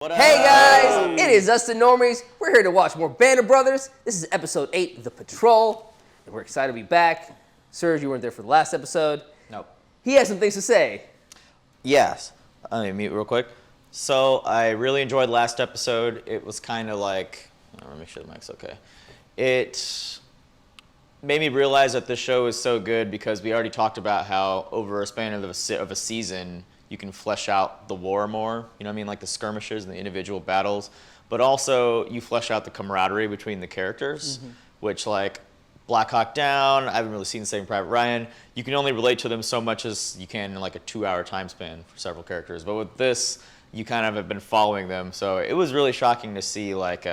Hey guys, it is us the Normies. We're here to watch more Band of Brothers. This is episode 8 of The Patrol, and we're excited to be back. Serge, you weren't there for the last episode. Nope. He has some things to say. Yes. Let me mute real quick. So I really enjoyed last episode. It was kind of like, let me make sure the mic's okay. It made me realize that this show is so good because we already talked about how over a span of a season, you can flesh out the war more, you know what I mean, like the skirmishes and the individual battles, but also you flesh out the camaraderie between the characters, which like Black Hawk Down, I haven't really seen Saving Private Ryan, you can only relate to them so much as you can in like a 2-hour time span for several characters, but with this, you kind of have been following them, so it was really shocking to see like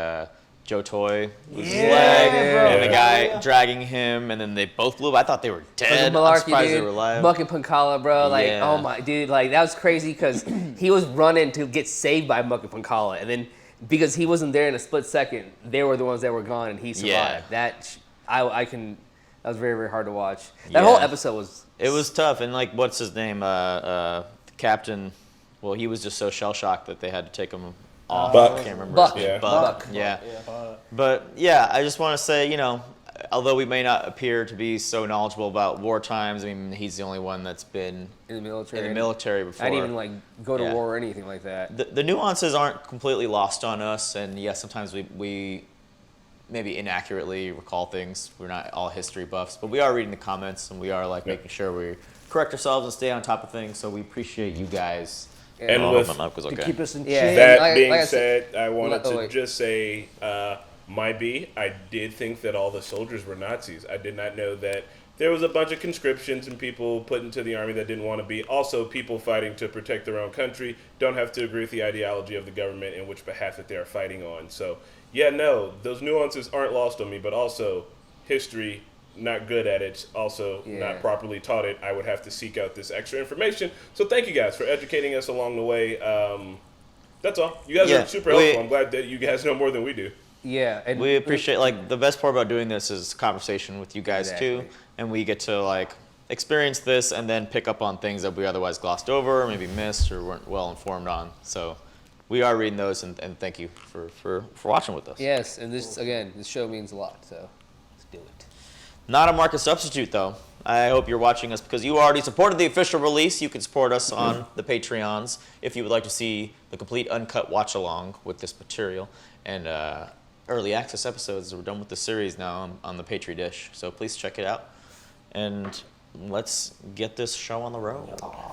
Joe Toy was leg, and the guy dragging him, and then they both blew up. I thought they were dead. I'm surprised they were alive. Buck and Pancala, bro. Like, oh my, dude, like that was crazy because he was running to get saved by Buck and Pancala, and then because he wasn't there in a split second, they were the ones that were gone, and he survived. That that was very, very hard to watch. That whole episode was. It was tough, and like, what's his name? The captain. Well, he was just so shell shocked that they had to take him off. Buck. I can't remember Buck. his name. Yeah. Buck. Yeah. But yeah, I just want to say, you know, although we may not appear to be so knowledgeable about war times, I mean, he's the only one that's been in the military before. I didn't even like go to war or anything like that. The nuances aren't completely lost on us, and yes, sometimes we maybe inaccurately recall things. We're not all history buffs, but we are reading the comments, and we are like making sure we correct ourselves and stay on top of things. So we appreciate you guys. And to keep us in check. That being said, I wanted to just say, I did think that all the soldiers were Nazis. I did not know that there was a bunch of conscriptions and people put into the army that didn't want to be. Also, people fighting to protect their own country don't have to agree with the ideology of the government in which behalf that they are fighting on. So, yeah, no, those nuances aren't lost on me, but also history, not good at it, also not properly taught it. I would have to seek out this extra information. So thank you guys for educating us along the way. That's all. You guys are super helpful. I'm glad that you guys know more than we do. Yeah. And we appreciate, like, the best part about doing this is conversation with you guys too. And we get to like experience this and then pick up on things that we otherwise glossed over, or maybe missed, or weren't well informed on. So we are reading those, and thank you for watching with us. Yes, and this show means a lot, so let's do it. Not a market substitute, though. I hope you're watching us because you already supported the official release. You can support us on the Patreons if you would like to see the complete uncut watch-along with this material. And early access episodes. We're done with the series now on the Patreon dish. So please check it out. And let's get this show on the road.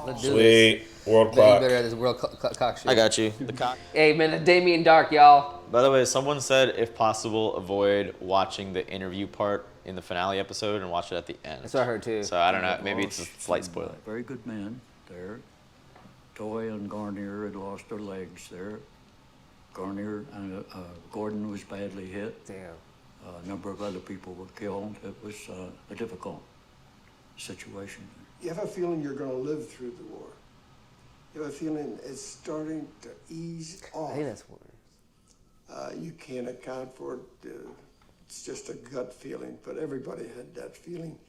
Let's do Sweet. World clock. You better have this world cock shit. I got you. The cock. Hey, man, the Damien Dark, y'all. By the way, someone said, if possible, avoid watching the interview part in the finale episode and watch it at the end. That's what I heard too. So I don't know, maybe it's a slight spoiler. Very good men there. Toy and Garnier had lost their legs there. Garnier and Gordon was badly hit. Damn. A number of other people were killed. It was a difficult situation. You have a feeling you're going to live through the war. You have a feeling it's starting to ease off. I think that's weird. You can't account for it. It's just a gut feeling, but everybody had that feeling.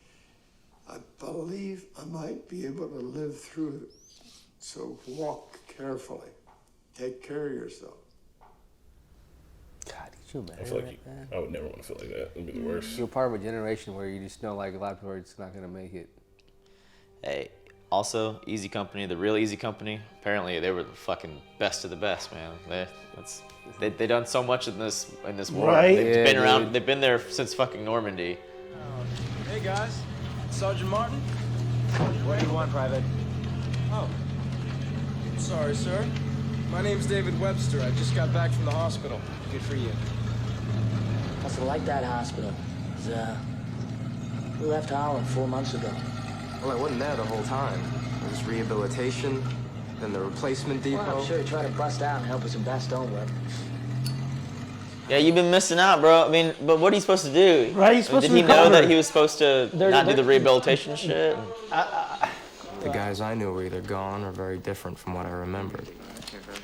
I believe I might be able to live through it. So walk carefully. Take care of yourself. God, could you imagine I feel like I would never want to feel like that. It'd be the worst. You're part of a generation where you just know like a lot of people are just not going to make it. Hey, also, Easy Company, the real Easy Company, apparently they were the fucking best of the best, man. They done so much in this war. Right? They've been around. They've been there since fucking Normandy. Hey guys, Sergeant Martin. What do you want, Private? Oh, sorry, sir. My name's David Webster. I just got back from the hospital. Good for you. Must have liked that hospital. We left Holland 4 months ago. Well, I wasn't there the whole time. There was rehabilitation, then the replacement depot. Well, I'm sure he tried to bust out and help with some Bastogne work. Yeah, you've been missing out, bro. I mean, but what are you supposed to do? Right, he's supposed Did to he know recover. that he was supposed to not do the rehabilitation shit? The guys I knew were either gone or very different from what I remembered.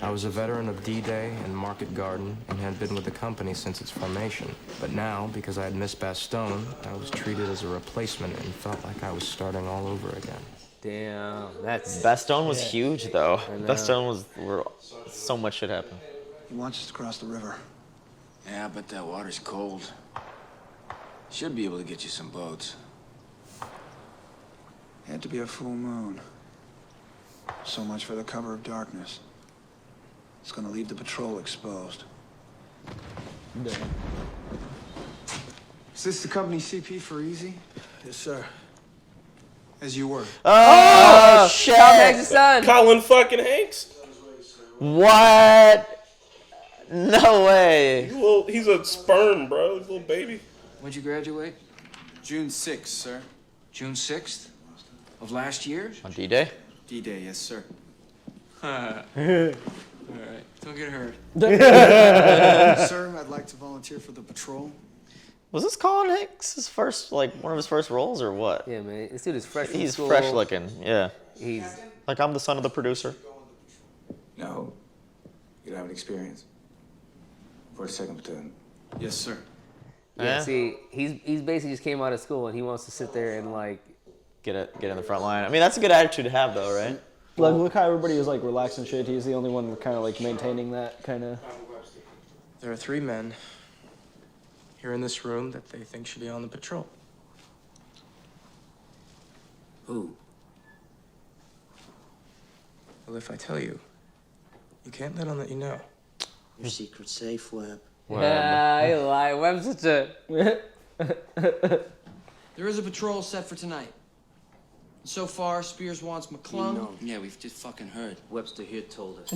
I was a veteran of D-Day and Market Garden and had been with the company since its formation. But now, because I had missed Bastogne, I was treated as a replacement and felt like I was starting all over again. Damn, that's... Bastogne was huge, though. Bastogne was where so much shit happened. He wants us to cross the river. Yeah, but that water's cold. Should be able to get you some boats. Had to be a full moon. So much for the cover of darkness. It's gonna leave the patrol exposed. Damn. Is this the company CP for Easy? Yes, sir. As you were. Oh, shit! Tom Hanks' son. Colin fucking Hanks. What? No way. He's a sperm, bro. He's a little baby. When'd you graduate? June 6th, sir. June 6th? Of last year? On D-Day? D-Day, yes, sir. All right, don't get hurt. Sir, I'd like to volunteer for the patrol. Was this Colin Hanks' first, like, one of his first roles or what? Yeah, man. This dude is fresh from He's school. fresh looking, yeah. He's Like, I'm the son of the producer. No, you don't have any experience. 42nd Platoon. Yes, sir. yeah. See, he's basically just came out of school and he wants to sit there and like Get in the front line. I mean, that's a good attitude to have, though, right? Like, look how everybody is like relaxed and shit. He's the only one kind of like maintaining that kind of. There are 3 men here in this room that they think should be on the patrol. Who? Well, if I tell you, you can't let on that you know. Your secret safe, Webb. yeah, he lied. Webb's such a There is a patrol set for tonight. So far, Spears wants McClung. Yeah, we've just fucking heard. Webster here told us.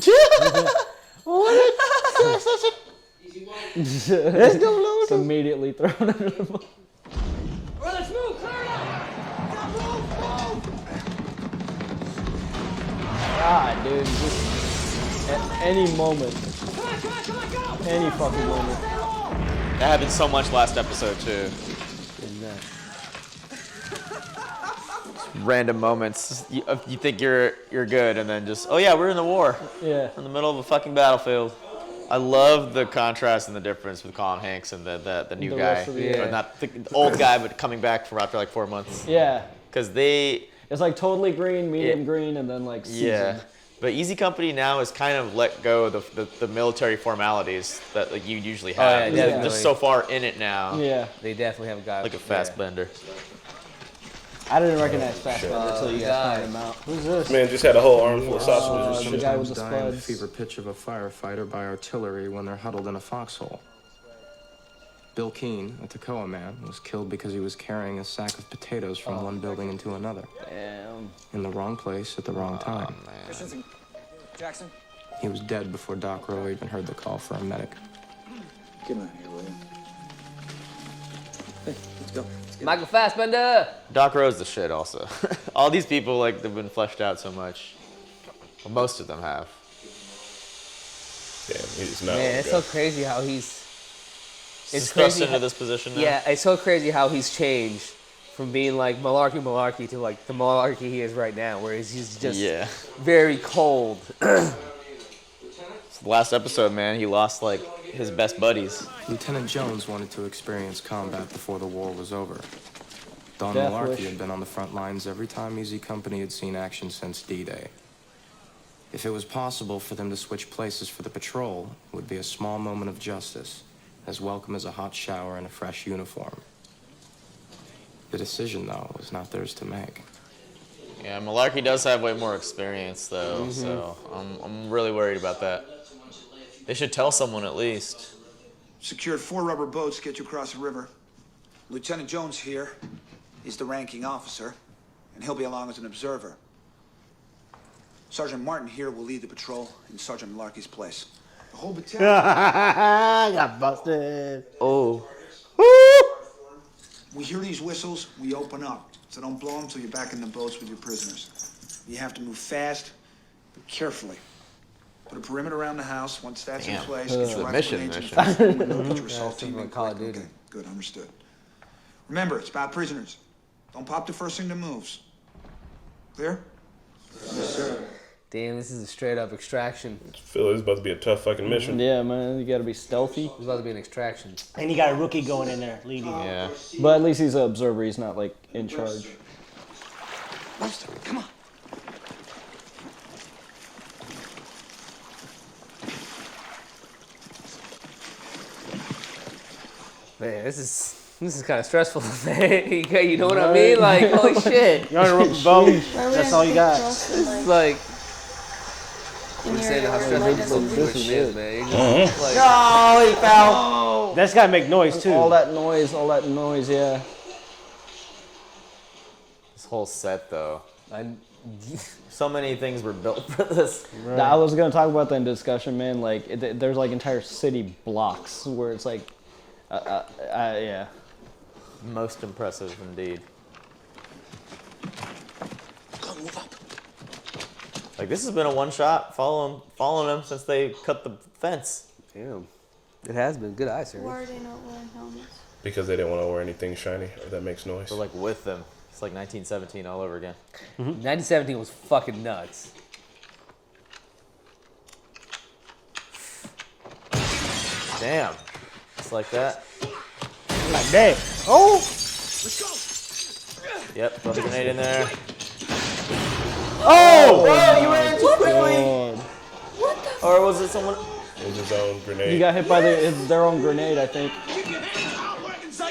It's immediately thrown under the bus. Well, let's move! Clear it up! God, dude, just at any moment, any fucking moment. That happened so much last episode, too. Random moments. You think you're good, and then just, oh yeah, we're in the war. Yeah. In the middle of a fucking battlefield. I love the contrast and the difference with Colin Hanks and the new The guy. rest of the- Or not the old guy, but coming back from after like 4 months. Yeah. Because they... It's like totally green, medium green, and then like seasoned. Yeah. But Easy Company now has kind of let go of the military formalities that like you usually have. yeah, They're just so far in it now. Yeah. They definitely have a guy. Like a fast blender. I didn't recognize Fassbender until you guys pointed him out. Who's this? Man just had a whole armful of sausages. The guy with the Die in the spuds. fever pitch of a firefighter by artillery when they're huddled in a foxhole. Bill Keene, a Toccoa man, was killed because he was carrying a sack of potatoes from one building into another. Damn. In the wrong place at the wrong time. Jackson? He was dead before Doc Rowe even heard the call for a medic. Get him out of here, will you? Hey, let's go. Michael Fassbender. Doc Rowe's the shit also. All these people, like, they've been fleshed out so much. Well, most of them have. Damn, he's not. Man, it's so crazy how he's. It's thrust into this position now. Yeah, it's so crazy how he's changed from being like malarkey to like the malarkey he is right now, where he's just very cold. Last episode, man, he lost like his best buddies. Lieutenant Jones wanted to experience combat before the war was over. Don Death Malarkey wish. had been on the front lines every time Easy Company had seen action since D-Day. If it was possible for them to switch places for the patrol, it would be a small moment of justice, as welcome as a hot shower and a fresh uniform. The decision, though, was not theirs to make. Yeah, Malarkey does have way more experience, though, so I'm really worried about that. They should tell someone at least. Secured 4 rubber boats to get you across the river. Lieutenant Jones here. He's the ranking officer, and he'll be along as an observer. Sergeant Martin here will lead the patrol in Sergeant Malarkey's place. The whole battalion. Got busted. Oh. We hear these whistles, we open up. So don't blow them till you're back in the boats with your prisoners. You have to move fast, but carefully. Put a perimeter around the house. Once that's in place, get your rifle grenades and fast window, get your assault team in Call of quick. Duty. Okay, good, understood. Remember, it's about prisoners. Don't pop the first thing that moves. Clear? Yes, sir. Damn, this is a straight up extraction. I feel this is about to be a tough fucking mission. Yeah, man, you gotta be stealthy. It's about to be an extraction. And you got a rookie going in there leading. Yeah. But at least he's an observer. He's not like in charge. Webster, come on. Man, this is kind of stressful, man. You know what I mean? Like, holy shit. You're on a rope boat. That's all you got. It's like, we're saying how stressful this is, man. Like, no, he fell. That's gotta make noise too. All that noise, yeah. This whole set, though. So many things were built for this. Right. I was gonna talk about that in discussion, man. Like, there's like entire city blocks where it's like, yeah. Most impressive indeed. Move up. Like, this has been a one-shot following them since they cut the fence. Damn. It has been. Good eye, sir. Why are they not wearing helmets? Because they didn't want to wear anything shiny or that makes noise. But, like, with them. It's like 1917 all over again. 1917 was fucking nuts. Damn. Just like that. Like that. Oh! Yep, throw the grenade in there. Oh! Bro, you ran too quickly! What the Or was it someone? It was his own grenade. He got hit by their own grenade, I think. Keep your hands out, working still.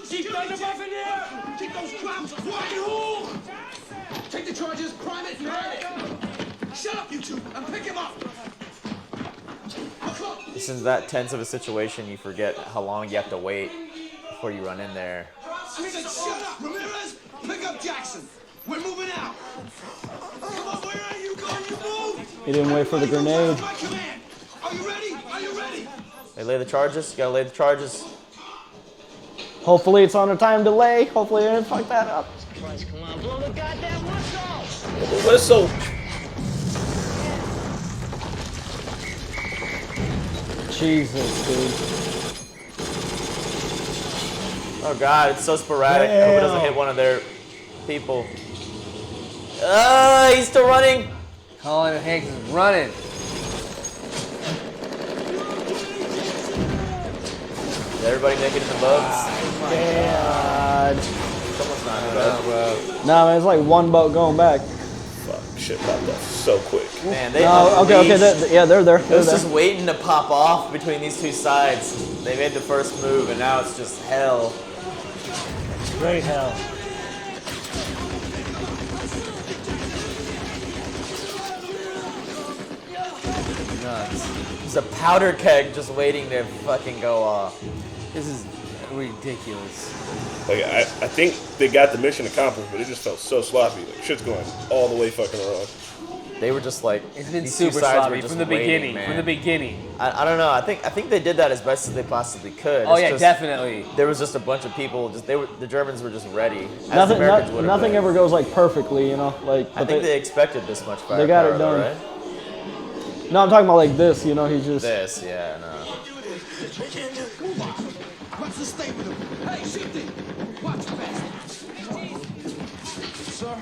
Keep thunder buff in there. Keep those clowns quiet. Hold. Take the charges, prime it, and hide it. Shut up, you two, and pick him up. This is that tense of a situation, you forget how long you have to wait before you run in there. Shut up, Ramirez. Pick up Jackson. We're moving out. Come on, where are you going? You move. He didn't wait for the grenade. Are you ready? Are you ready? They lay the charges. You gotta lay the charges. Hopefully it's on a time delay. Hopefully I didn't fuck that up. Come on, blow the goddamn whistle. The whistle. Jesus, dude. Oh god, it's so sporadic. I hope it doesn't hit one of their people. He's still running. Colin Hanks is running. Did everybody make it in the boats? God. Someone's not in the boat. Nah, man, it's like one boat going back. Fuck, shit popped off so quick. Man, they okay, yeah, they're there. It was just waiting to pop off between these two sides. They made the first move, and now it's just hell. Great hell. Nuts. There's a powder keg just waiting to fucking go off. This is ridiculous. Like, I think they got the mission accomplished, but it just felt so sloppy. Like, shit's going all the way fucking wrong. They were just like, It's been these two super sides were sloppy just from the waiting, beginning. man. From the beginning. I don't know. I think they did that as best as they possibly could. Oh It's yeah, just, definitely. There was just a bunch of people. The Germans were just ready. As the Americans would have Nothing been. ever goes like perfectly, you know. Like, I think they expected this much firepower. They got it done. Though, right? No, I'm talking about like this. You know, he's just. This, yeah, no. What's the state with him? Hey, shoot it. Watch fast. Sir,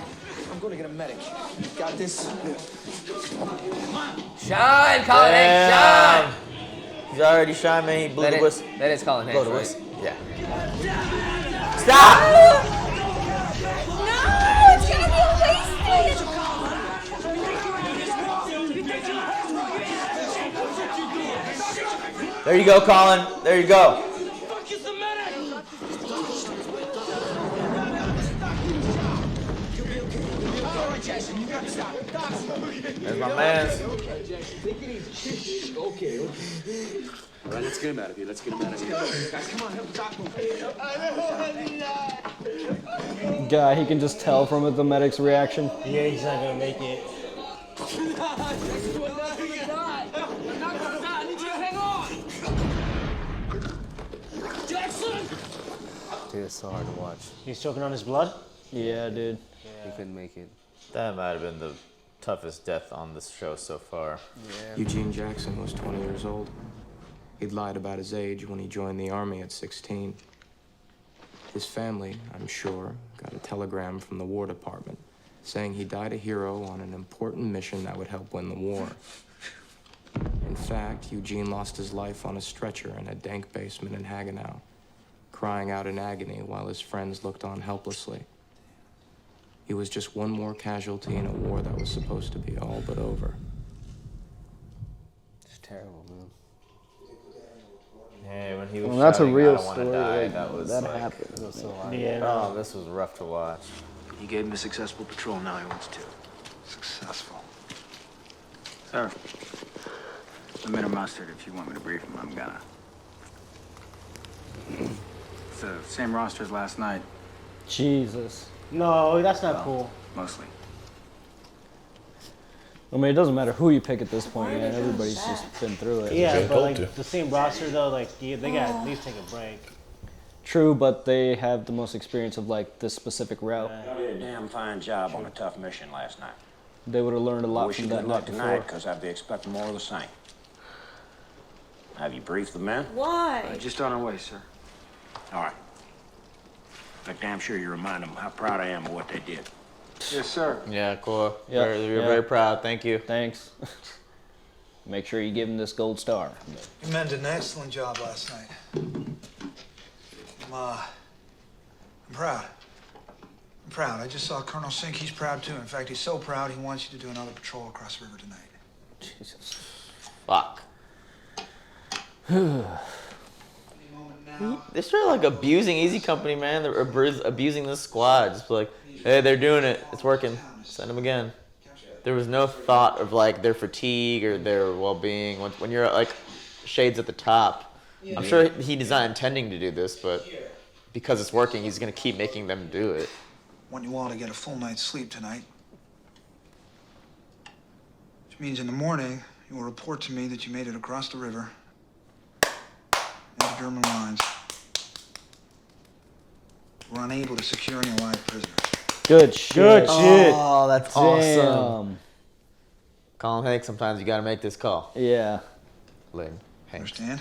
I'm going to get a medic. Got this? Shine, Colin Hanks, shine! He's already shine, man. He blew the whistle. That is Colin Blow Hanks, the right? whistle. Yeah. Stop! No, it's gonna be wasted. There you go, Colin. There you go. There's my man. Okay. All right, let's get him out of here. Let's get him out of here. Guys, come on, help the doc. Guy, he can just tell from the medic's reaction. Yeah, he's not gonna make it. Dude, it's so hard to watch. He's choking on his blood? Yeah, dude. He couldn't make it. That might have been the toughest death on this show so far. Yeah. Eugene Jackson was 20 years old. He'd lied about his age when he joined the Army at 16. His family, I'm sure, got a telegram from the War Department saying he died a hero on an important mission that would help win the war. In fact, Eugene lost his life on a stretcher in a dank basement in Hagenau, crying out in agony while his friends looked on helplessly. He was just one more casualty in a war that was supposed to be all but over. It's terrible, man. Yeah, when he was Well, that's a shouting, real "I don't wanna story. die," Like, that was that like, happened. It was so hard. Yeah. Oh, this was rough to watch. You gave him a successful patrol, now he wants two. Successful. Sir, lemon or mustard, if you want me to brief him, I'm gonna. It's the same roster as last night, Jesus. No, that's not cool. mostly. I mean, it doesn't matter who you pick at this point, man. Everybody's just been through it. Yeah, but like the same roster though, like they gotta at least take a break. True, but they have the most experience of like this specific route. You did a damn fine job on a tough mission last night. They would have learned a I lot wish from you that good night luck tonight, before. because I'd be expecting more of the same. Have you briefed the men? Why? Just on our way, sir. All right. But damn sure you remind them how proud I am of what they did. Yes, sir. Yeah, cool. Yeah, You're yeah. very proud. Thank you. Thanks. Make sure you give him this gold star. You men did an excellent job last night. I'm proud. I'm proud. I just saw Colonel Sink. He's proud too. In fact, he's so proud he wants you to do another patrol across the river tonight. Jesus. Fuck. They started like abusing Easy Company, man. They're abusing this squad. Just like, hey, they're doing it. It's working. Send them again. There was no thought of like their fatigue or their well-being. When you're like shades at the top, I'm sure he's not intending to do this, but because it's working, he's gonna keep making them do it. Want you all to get a full night's sleep tonight. Which means in the morning, you will report to me that you made it across the river into German lines. We're unable to secure any live prisoners. Good shit. Good shit. Oh, that's Damn. awesome. Colin Hanks, sometimes you gotta make this call. Yeah. Lynn Hanks. Understand?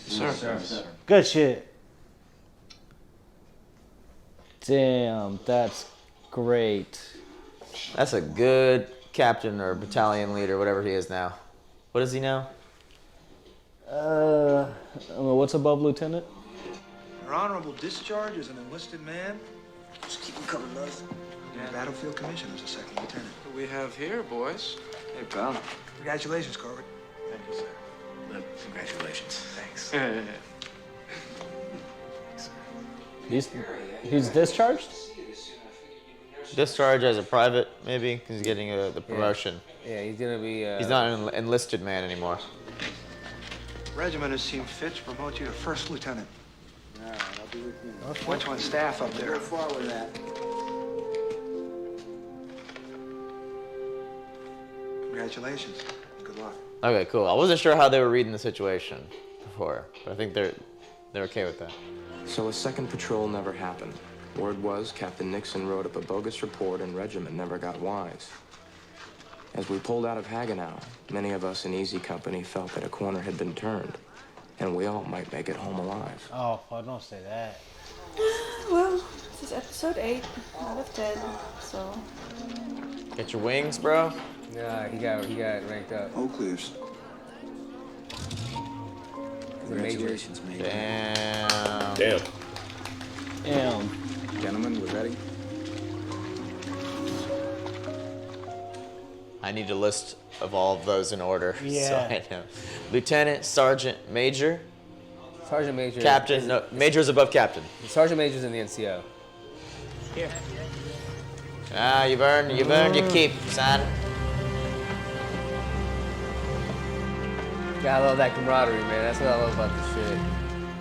Sir. Good shit. Damn, that's great. That's a good captain or battalion leader, whatever he is now. What is he now? I mean, what's above lieutenant? Your honorable discharge as an enlisted man. Just keep him coming, North. Your battlefield commission as a second lieutenant. What we have here, boys? Hey, pal. Congratulations, Corbett. Thank you, sir. Look, congratulations. Thanks. He's discharged? Discharge as a private, maybe, because he's getting the promotion. Yeah, he's gonna be. He's not an enlisted man anymore. Regiment has seen fit to promote you to first lieutenant. All right, I'll be with you. Okay. Want you on staff up there. Go far with that. Congratulations. Good luck. Okay, cool. I wasn't sure how they were reading the situation before, but I think they're okay with that. So a second patrol never happened. Word was Captain Nixon wrote up a bogus report and regiment never got wise. As we pulled out of Hagenau, many of us in Easy Company felt that a corner had been turned, and we all might make it home alive. Oh, fuck, don't say that. Well, this is episode 8 out of 10, so. Get your wings, bro. Nah, he got ranked up. All clears. Congratulations, mate. Damn. Damn. Gentlemen, we're ready. I need a list of all of those in order. Yeah. So I know. Lieutenant, sergeant, major, Sergeant Major. captain. No, major's above captain. Sergeant Major's in the NCO. Here. Ah, you've earned your keep, son. Yeah, I love that camaraderie, man. That's what I love about this shit.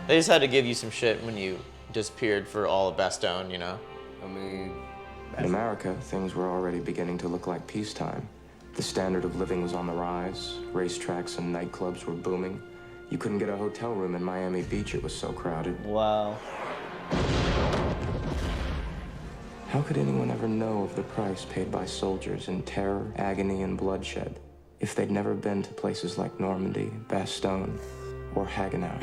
They just had to give you some shit when you disappeared for all of Bastogne, you know? I mean, In America, things were already beginning to look like peacetime. The standard of living was on the rise. Racetracks and nightclubs were booming. You couldn't get a hotel room in Miami Beach, it was so crowded. Wow. How could anyone ever know of the price paid by soldiers in terror, agony, and bloodshed if they'd never been to places like Normandy, Bastogne, or Hagenau?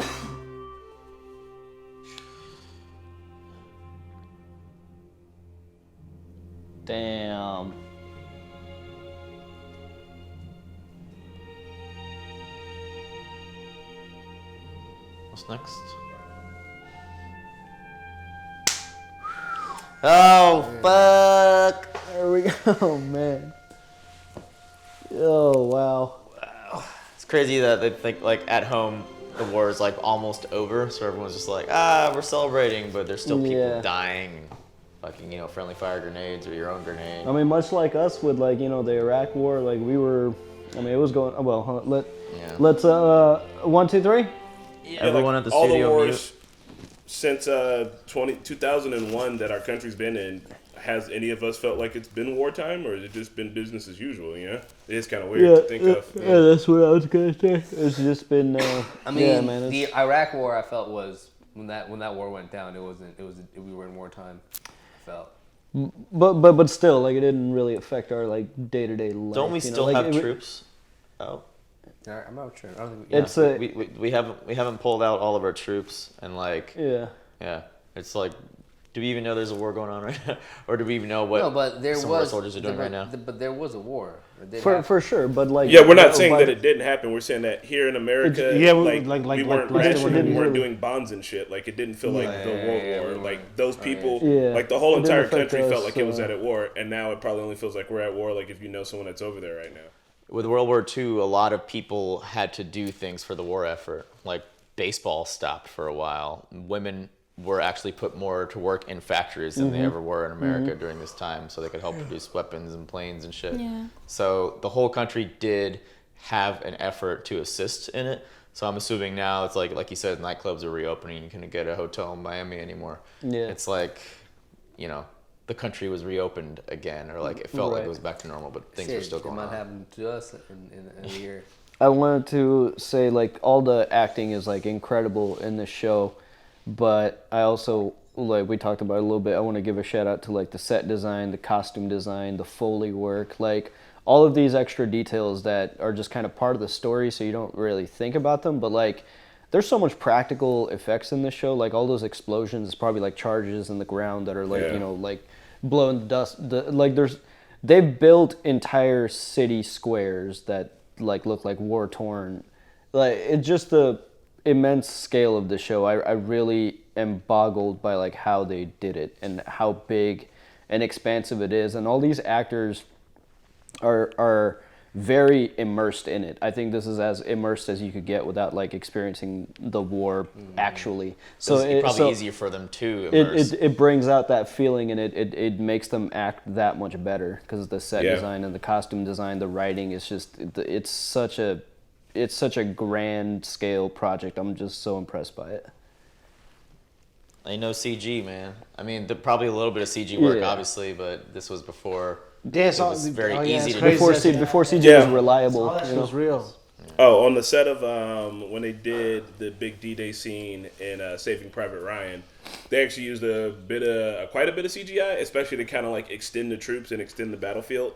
Damn. What's next? Oh, fuck. There we go, man. Oh, wow. It's crazy that they think, like, at home, the war is like almost over, so everyone's just like, we're celebrating, but there's still people dying. Fucking, friendly fire grenades or your own grenade. I mean, much like us with like, the Iraq War, like we were, it was going, well, let's, 1, 2, 3. Yeah, everyone at the all studio. All the wars since 2001 that our country's been in, has any of us felt like it's been wartime, or has it just been business as usual, It is kind of weird to think of. Yeah, that's what I was going to say. It's just been, the Iraq War I felt was, when that war went down, we were in wartime. Felt. But still, like, it didn't really affect our like day-to-day life. Don't we still have troops out? I'm not sure. I don't think we haven't pulled out all of our troops, and like yeah. It's like, do we even know there's a war going on right now, or do we even know what some of our soldiers are doing right now? But there was a war. For sure, but like we're not saying that it didn't happen. We're saying that here in America, we weren't rationing, we weren't doing bonds and shit. Like it didn't feel like the World War. Like those people, like the whole entire country felt like it was at war, and now it probably only feels like we're at war. Like if you know someone that's over there right now. With World War II, a lot of people had to do things for the war effort. Like baseball stopped for a while. Women were actually put more to work in factories than they ever were in America during this time, so they could help produce weapons and planes and shit. Yeah. So the whole country did have an effort to assist in it. So I'm assuming now it's like you said, nightclubs are reopening. You couldn't get a hotel in Miami anymore. Yeah. It's like, the country was reopened again, or like it felt like it was back to normal, but things were still going on. It might happen to us in a year. I wanted to say, like, all the acting is like incredible in this show. But I also, like we talked about a little bit, I want to give a shout out to like the set design, the costume design, the Foley work, like all of these extra details that are just kind of part of the story, so you don't really think about them. But like, there's so much practical effects in this show. Like all those explosions is probably like charges in the ground that are like, like blowing the dust. They've built entire city squares that like look like war torn. Like it's just the immense scale of the show. I really am boggled by like how they did it and how big and expansive it is, and all these actors are very immersed in it. I think this is as immersed as you could get without like experiencing the war actually. So it's probably easier for them to immerse. It brings out that feeling, and it makes them act that much better because the set design and the costume design, the writing is just it's such a grand scale project. I'm just so impressed by it. Ain't no CG, man. I mean, probably a little bit of CG work, obviously, but this was before. Yeah, it was very easy to before CG was reliable. All that shit was real. Oh, on the set of when they did the big D-Day scene in Saving Private Ryan, they actually used quite a bit of CGI, especially to kind of like extend the troops and extend the battlefield.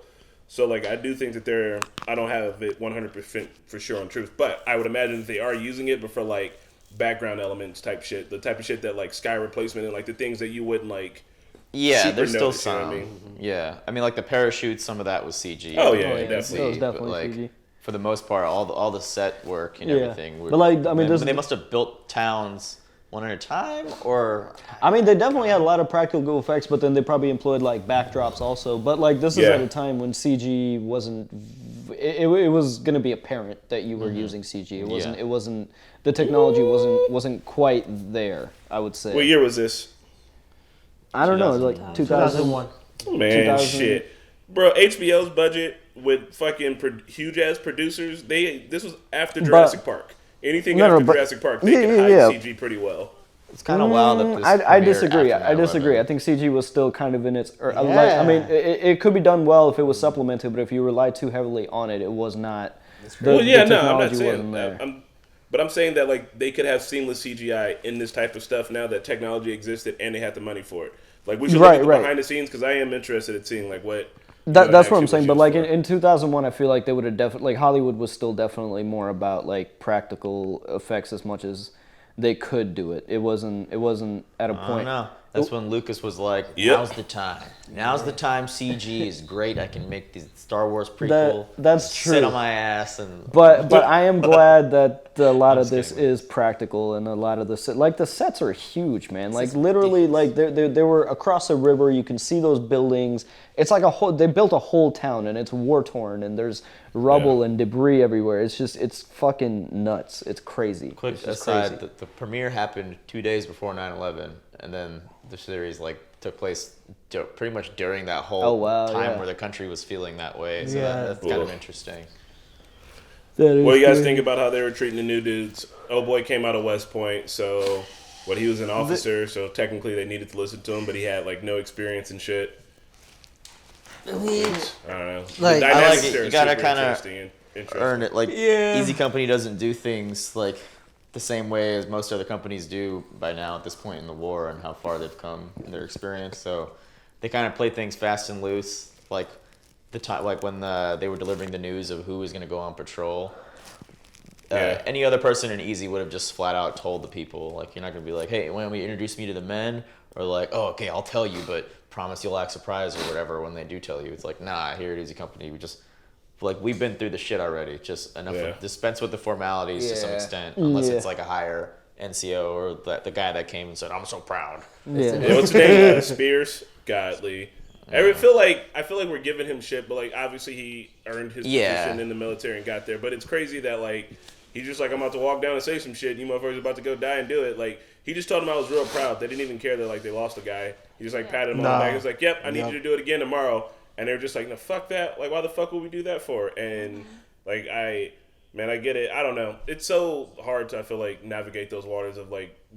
So, like, I do think that I don't have it 100% for sure on troops, but I would imagine that they are using it, but for, like, background elements type shit, the type of shit that, like, sky replacement and, like, the things that you wouldn't, like, there's still notice, some. You know what I mean? Yeah. I mean, like, the parachutes, some of that was CG. Oh, yeah, definitely. It was definitely like, CG. For the most part, all the set work and everything. But, like, I mean, they must have built towns one at a time, or? I mean, they definitely had a lot of practical effects, but then they probably employed like backdrops also. But like, this is at a time when CG wasn't. It was going to be apparent that you were using CG. It wasn't. It wasn't. The technology wasn't quite there. I would say. What year was this? I don't know. Like 2001. Man, shit, bro. HBO's budget with fucking huge ass producers. This was after Jurassic Park. Anything after Jurassic Park, they can hide CG pretty well. It's kind of wild that this I disagree. I disagree. I think CG was still kind of in its. I mean, it could be done well if it was supplemented, but if you rely too heavily on it, it was not. I'm not saying that. But I'm saying that like they could have seamless CGI in this type of stuff now that technology existed and they had the money for it. Like we should look at the behind the scenes because I am interested in seeing like what. That's what I'm saying, but like in 2001, I feel like they would have definitely, like Hollywood was still definitely more about like practical effects as much as they could do it. It wasn't at a point. That's when Lucas was like, now's the time. Now's the time. CG is great. I can make the Star Wars prequel. That's true. Sit on my ass and. But I am glad that a lot of this is practical, and a lot of the sets are huge, man. Like literally, like they were across a river. You can see those buildings. It's like they built a whole town, and it's war torn, and there's rubble and debris everywhere. It's fucking nuts. It's crazy. Quick aside, the premiere happened 2 days before 9/11, and then the series took place pretty much during that whole time where the country was feeling that way. So that's kind of interesting. What do you guys think about how they were treating the new dudes? Oh boy came out of West Point, so he was an officer, so technically they needed to listen to him, but he had no experience and shit. I mean, I don't know. I like it. You gotta kind of earn it. Easy Company doesn't do things the same way as most other companies do by now at this point in the war and how far they've come in their experience. So they kind of play things fast and loose, when they were delivering the news of who was going to go on patrol. Any other person in Easy would have just flat out told the people, you're not going to be like, hey, why don't we introduce me to the men? Or oh, okay, I'll tell you, but promise you'll act surprised or whatever when they do tell you. It's nah, here at Easy Company, we just... we've been through the shit already. Just enough. Dispense with the formalities to some extent, unless it's a higher NCO or the guy that came and said, "I'm so proud." What's his name? Spears. Godly. I feel like we're giving him shit, but obviously he earned his position in the military and got there. But it's crazy that he's just I'm about to walk down and say some shit. And you motherfuckers about to go die and do it. He just told him I was real proud. They didn't even care that they lost a guy. He just patted him on the back. He was like, "Yep, I need you to do it again tomorrow." And they were just no, fuck that. Why the fuck would we do that for? And, I get it. I don't know. It's so hard to, I feel navigate those waters of,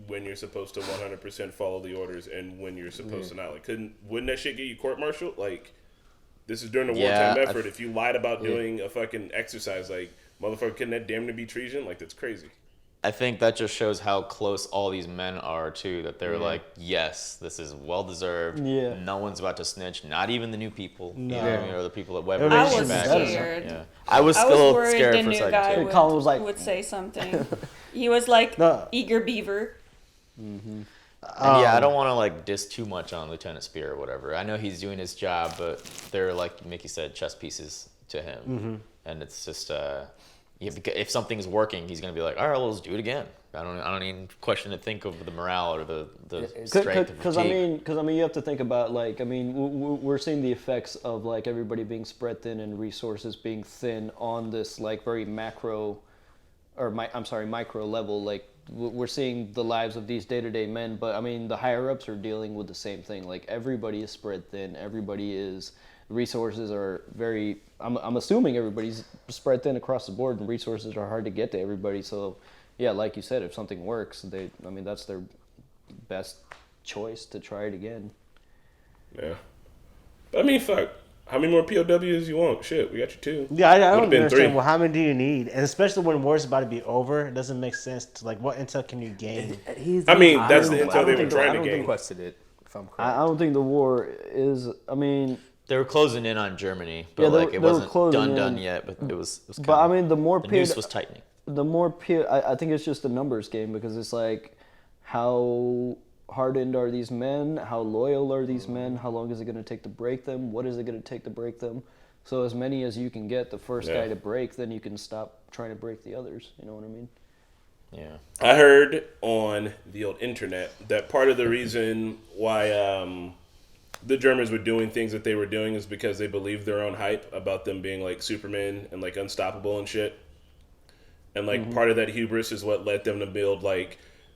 when you're supposed to 100% follow the orders and when you're supposed to not. Wouldn't that shit get you court-martialed? This is during the wartime effort. If you lied about doing a fucking exercise, motherfucker, couldn't that damn near be treason? That's crazy. I think that just shows how close all these men are, too, that they're yes, this is well-deserved. Yeah. No one's about to snitch, not even the new people. No. Or the people that Weber I was scared. Yeah. I was still scared for a second, guy too. Colin was would say something. He was eager beaver. Mm-hmm. And I don't want to diss too much on Lieutenant Spear or whatever. I know he's doing his job, but they're, like Mickey said, chess pieces to him. Mm-hmm. And it's just... if something's working, he's gonna be like, all right, well, let's do it again. I don't even question to think of the morale or the strength. Because I mean, you have to think about we're seeing the effects of everybody being spread thin and resources being thin on this very micro level. We're seeing the lives of these day-to-day men, but I mean, the higher ups are dealing with the same thing. Everybody is spread thin. Everybody is. Resources are very. I'm assuming everybody's spread thin across the board, and resources are hard to get to everybody. So, yeah, like you said, if something works, that's their best choice to try it again. Yeah, but I mean, fuck. How many more POWs you want? Shit, we got you two. Yeah, I don't understand. Well, how many do you need? And especially when war's about to be over, it doesn't make sense to what intel can you gain? That's the intel they were trying to gain. Requested it. If I'm correct. I don't think the war is. I mean. They were closing in on Germany, but it wasn't done yet. But it was but I mean, the noose was tightening. The more I think it's just a numbers game because it's how hardened are these men? How loyal are these men? How long is it going to take to break them? What is it going to take to break them? So as many as you can get the first guy to break, then you can stop trying to break the others. You know what I mean? Yeah. I heard on the old internet that part of the reason why the Germans were doing things that they were doing is because they believed their own hype about them being Superman and unstoppable and shit. And part of that hubris is what led them to build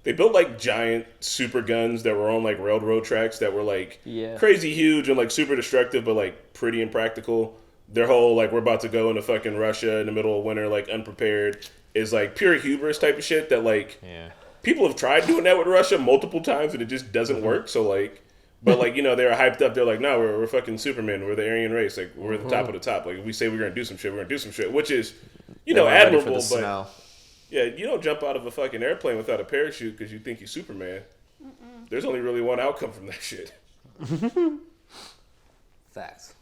they built giant super guns that were on railroad tracks that were crazy huge and super destructive but pretty impractical. Their whole we're about to go into fucking Russia in the middle of winter unprepared is pure hubris type of shit that people have tried doing that with Russia multiple times and it just doesn't work. So but they were hyped up. They're like, no, we're fucking Superman. We're the Aryan race. We're the top of the top. If we say we're gonna do some shit, we're gonna do some shit. Which is, admirable. But snow. Yeah, you don't jump out of a fucking airplane without a parachute because you think you're Superman. There's only really one outcome from that shit. Facts.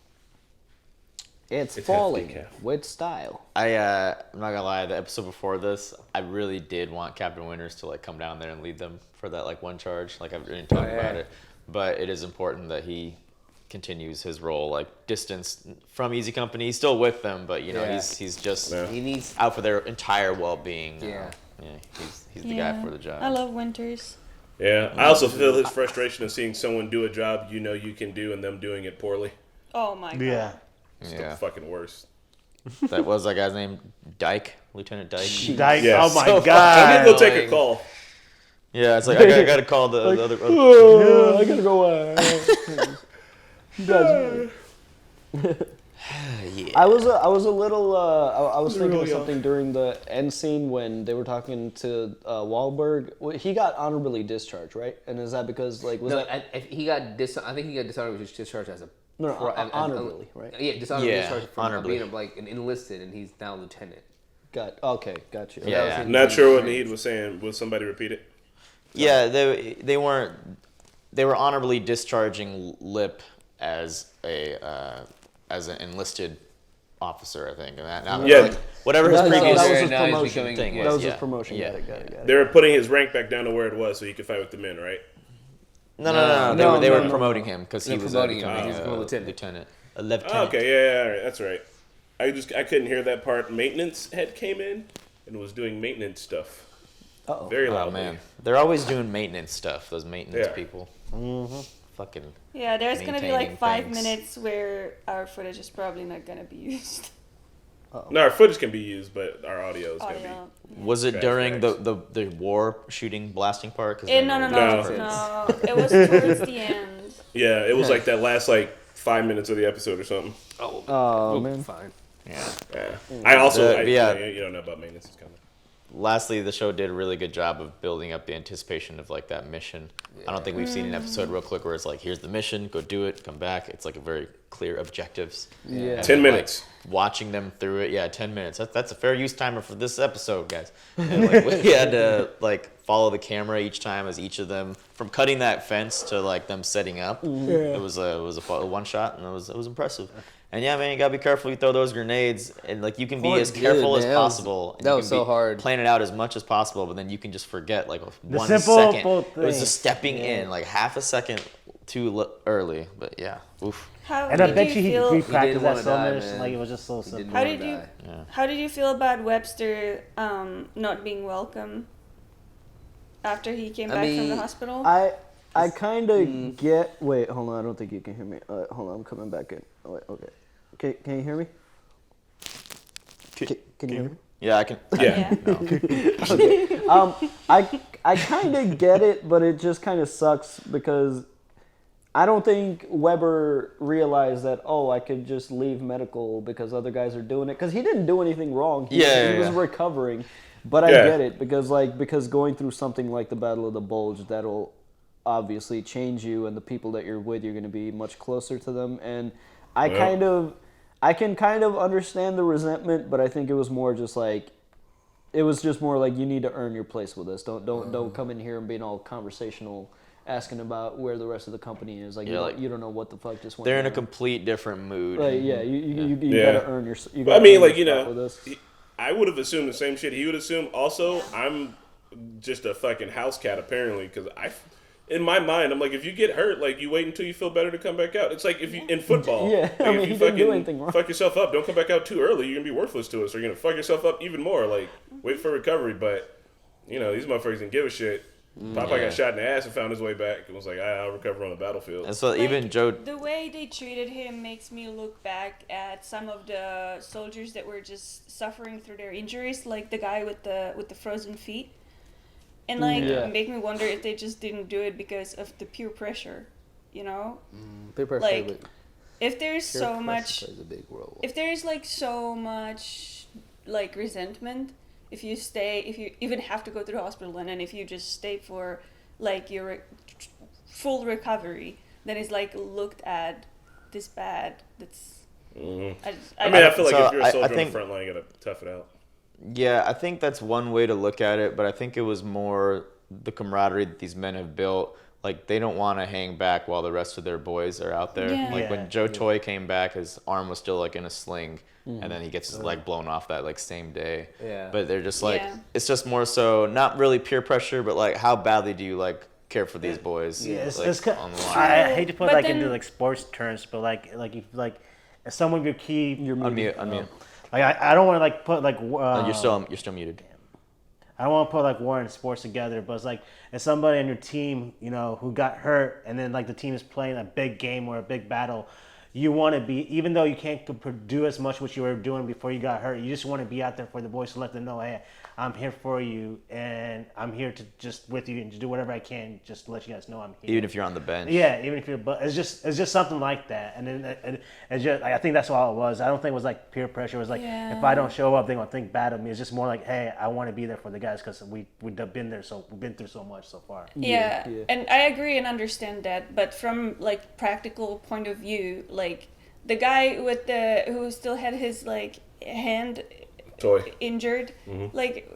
It's falling with style. I'm not gonna lie. The episode before this, I really did want Captain Winters to come down there and lead them for that one charge. I've been talking about it. but it is important that he continues his role, like distance from Easy Company. He's still with them, but you know he's just he needs out for their entire well-being. Yeah, he's the guy for the job. I love Winters. Yeah, I also feel his frustration of seeing someone do a job you know you can do and them doing it poorly. Oh my god. Yeah. It's the fucking worst. That was that guy's name, Dyke, Lieutenant Dyke. Dyke. Yeah. Oh my So god. I need to go take a call. Yeah, it's like I gotta call the other. I gotta go. You guys. Yeah. I was a little. I was thinking of Really something during the end scene when they were talking to Wahlberg. He got honorably discharged, right? And is that because like was that? I think he got dishonorably discharged as a honorably, right? Yeah, dishonorably Yeah, discharged from honorably. being like an enlisted, and he's now lieutenant. Got you. So Yeah. that was him Not being sure what trained. Naheed was saying. Will somebody repeat it? Yeah, they weren't. They were honorably discharging Lip as an enlisted officer, I think. And that, Yeah. like, whatever his previous that was his Now he's promotion. becoming- thing yeah. was. That was yeah. his promotion. Yeah. Got it. They were putting his rank back down to where it was so he could fight with the men, right? No. They were promoting him because he They're was promoting him. becoming He was a a lieutenant. lieutenant. A lieutenant. Oh, okay, yeah, all right, that's right. I couldn't hear that part. Maintenance head came in and was doing maintenance stuff. Uh-oh. Very Oh loudly. man, they're always doing maintenance stuff. Those maintenance Yeah. people. Fucking. Yeah, there's gonna be Maintaining like 5 things. minutes where our footage is probably not gonna be used. No, our footage can be used, but our audio is going to Audio. Was it Trash during bags. the war shooting blasting part? 'Cause No. No. It was towards the end. be. Yeah, it was like that last 5 minutes of the episode or something. Oh man. Fine. Yeah. Yeah. I also, yeah. you don't know about maintenance is coming. Lastly, the show did a really good job of building up the anticipation of like that mission. I don't think we've seen an episode real quick where it's like, here's the mission, go do it, come back. It's like a very clear objectives. Yeah. And 10 then, minutes. Watching them through it, yeah, 10 minutes. That's a fair use timer for this episode, guys. And, like, we had to follow the camera each time as each of them, from cutting that fence to them setting up. It was a one shot, and it was impressive. And yeah, man, you gotta be careful. You throw those grenades, and you can be as careful as possible. And That you was can so hard. Plan it out as much as possible, but then you can just forget 1 simple second. thing. It was just stepping in half a second too early. But yeah, oof. How And I did bet you you he feel? practiced that wanna so die, much. man. Like it was just so simple. How did you? Yeah. How did you feel about Webster not being welcome after he came back from the hospital? I kind of get. Wait, hold on. I don't think you can hear me. Hold on, I'm coming back in. Oh, wait, okay. Can you hear me? Can you hear me? Yeah, I can. Yeah. Okay. I kind of get it, but it just kind of sucks because I don't think Weber realized that, I could just leave medical because other guys are doing it. Because he didn't do anything wrong. He was recovering. But I get it because going through something like the Battle of the Bulge, that'll obviously change you, and the people that you're with, you're going to be much closer to them. And I can kind of understand the resentment, but I think it was more just you need to earn your place with us. Don't come in here and being all conversational, asking about where the rest of the company is. You don't know what the fuck just went. They're in a on. complete different mood. Right? Yeah, you gotta earn your. You But I gotta mean, earn your spot with us. I would have assumed the same shit he would assume. Also, I'm just a fucking house cat apparently because in my mind, I'm like, if you get hurt, you wait until you feel better to come back out. It's like if you in football, Yeah, I mean, if he you didn't do fucking anything wrong. fuck yourself up, don't come back out too early. You're gonna be worthless to us. Or you're gonna fuck yourself up even more. Wait for recovery. But these motherfuckers didn't give a shit. Popeye got shot in the ass and found his way back and was like, I'll recover on the battlefield. And so even Joe. The way they treated him makes me look back at some of the soldiers that were just suffering through their injuries, like the guy with the frozen feet. And make me wonder if they just didn't do it because of the peer pressure, Peer pressure. If there's so pressure much, plays a big role. if there's so much resentment, if you even have to go to the hospital, and then if you just stay for your full recovery, then it's looked at this bad. That's. I feel like if you're a soldier on the front line, you gotta tough it out. Yeah, I think that's one way to look at it, but I think it was more the camaraderie that these men have built. They don't want to hang back while the rest of their boys are out there. Yeah. When Joe Toy came back, his arm was still in a sling, and then he gets his leg blown off that same day. Yeah. But they're just it's just more so not really peer pressure, but how badly do you care for these boys. Yeah, on the line. I hate to put But into then- like sports terms, but if some of your key, Unmute. Like I don't want to like put like You're still muted. I don't want to put like war and sports together, but it's like if somebody on your team, who got hurt, and then like the team is playing a big game or a big battle, you want to be, even though you can't do as much what you were doing before you got hurt, you just want to be out there for the boys to let them know, hey, I'm here for you, and I'm here to just with you and to do whatever I can just to let you guys know I'm here. Even if you're on the bench. Yeah, even if you're, but it's just something like that, and then it's just I think that's all it was. I don't think it was like peer pressure. It was like if I don't show up, they're gonna think bad of me. It's just more like, hey, I want to be there for the guys because we've been there, so we've been through so much so far. Yeah, and I agree and understand that, but from like practical point of view, like the guy who still had his like hand injured, like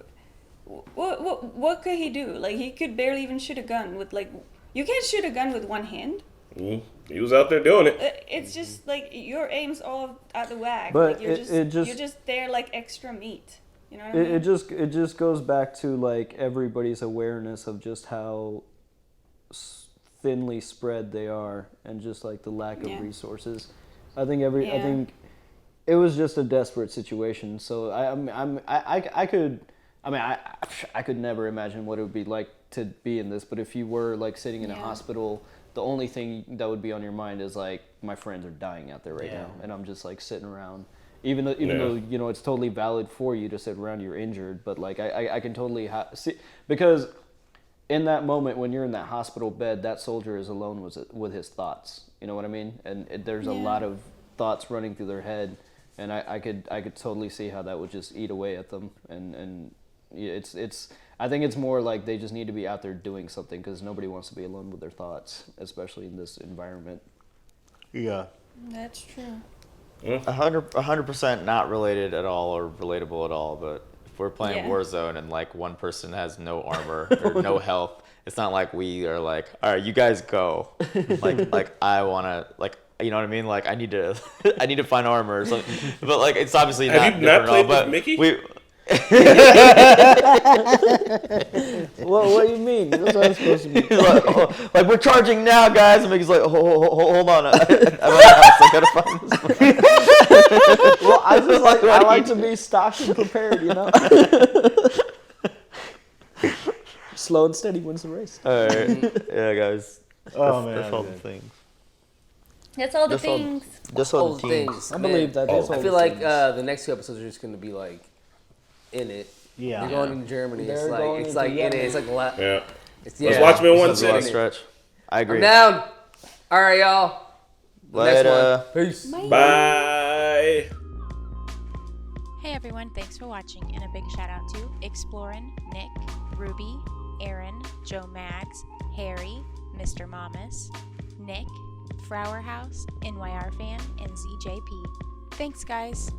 what could he do? Like he could barely even shoot a gun with like you can't shoot a gun with one hand. He was out there doing it. It's just like your aim's all out the whack. But like, you're just there like extra meat. You know what I mean? It just goes back to like everybody's awareness of just how thinly spread they are, and just like the lack of resources. I think I think it was just a desperate situation. So I could never imagine what it would be like to be in this. But if you were like sitting in a hospital, the only thing that would be on your mind is like, my friends are dying out there right now, and I'm just like sitting around. Even though it's totally valid for you to sit around, you're injured, but like I can totally see, because in that moment when you're in that hospital bed, that soldier is alone with his thoughts. You know what I mean? And there's a lot of thoughts running through their head, and I could totally see how that would just eat away at them. And it's I think it's more like they just need to be out there doing something, because nobody wants to be alone with their thoughts, especially in this environment. Yeah, that's true. 100% not related at all or relatable at all, but if we're playing Warzone and like one person has no armor or no health, it's not like we are like, all right, you guys go. like I want to, like, you know what I mean? Like I need to find armor or something. But like it's obviously Have you not played with Mickey? What do you mean? What's that supposed to be? like we're charging now, guys. And Mickey's like, hold on, I'm at the house. I gotta find this. Well, I like to be stocked and prepared, you know. Slow and steady wins the race. All right, yeah, guys. That's all the things. That's all the things. That's all the things. I believe that. I feel like the next 2 episodes are just going to be like in it. Yeah. They're going to Germany. It's like in it. It's like Let's watch them in one sitting. Stretch. I agree. I'm down. All right, y'all. Next one. Peace. Bye. Hey everyone, thanks for watching, and a big shout out to Explorin, Nick, Ruby, Aaron, Joe Mags, Harry, Mr. Mamas, Nick, Frower House, NYR Fan, and ZJP. Thanks guys.